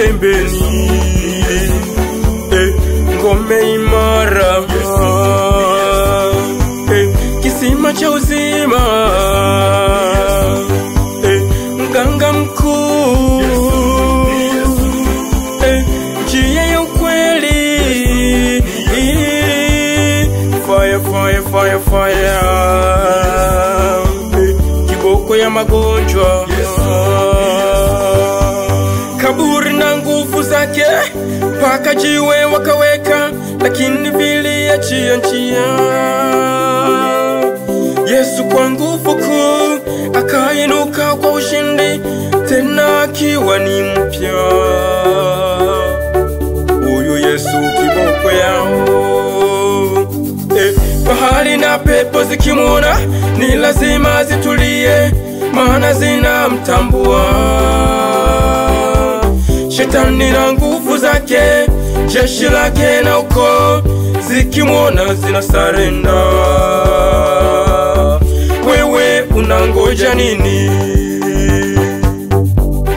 pembeni, ngome imara, kisima cha uzima, mganga mkuu, njia ya ukweli, fire fire fire fire, kiboko ya magonjwa, kaburi na nguvu zake, paka jiwe wakaweka, lakini viliachia njia. Yesu kwa nguvu kuu akainuka kwa ushindi, tena akiwa ni mpya. Huyu Yesu kiboko yao, bahari na pepo zikimwona ni lazima zitulie, maana zinamtambua. Shetani na nguvu zake, jeshi lake na ukoo, zikimwona zinasarenda. Wewe unangoja nini?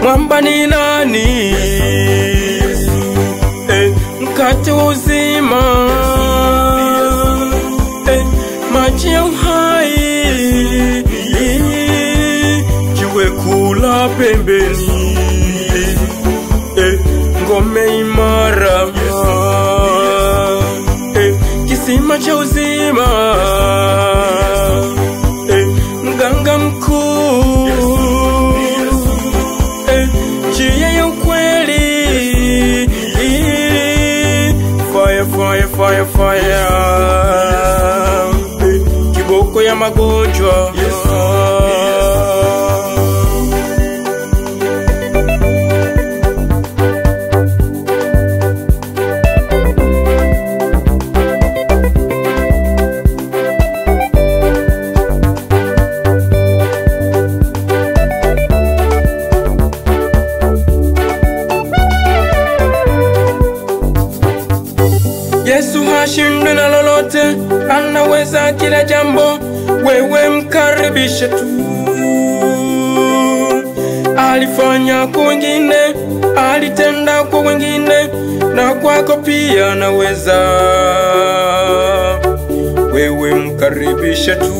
Mwamba ni nani? Mkate wa uzima, maji ya uhai, jiwe kula pembeni, ngome imara, kisima cha uzima, mganga mkuu, njia ya ukweli, fire fire fire fire, kiboko ya magonjwa, Yesu hashindwi na lolote, anaweza kila jambo. Wewe mkaribishe tu. Alifanya kwa wengine, alitenda kwa wengine, na kwako pia anaweza. Wewe mkaribishe tu.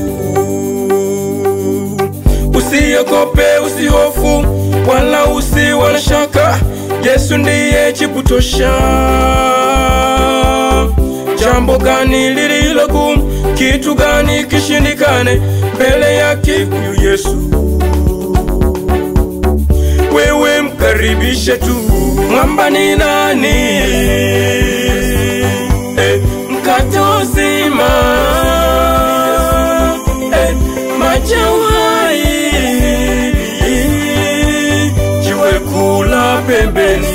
Usiogope, usihofu, wala usiwe na shaka. Yesu ndiye jibu tosha. Jambo gani lililo gumu, kitu gani kishindikane mbele yake huyu Yesu? Wewe mkaribishe tu. Mwamba ni nani? Mkate wa uzima, maji ya uhai, jiwe kula pembeni,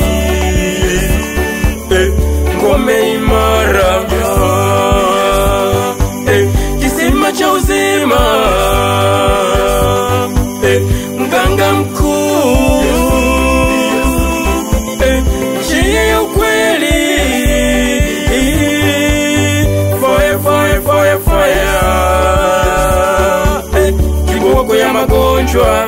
ngome imara, kisima cha uzima, mganga mkuu, njia ya ukweli, fire fire fire fire, kiboko ya magonjwa.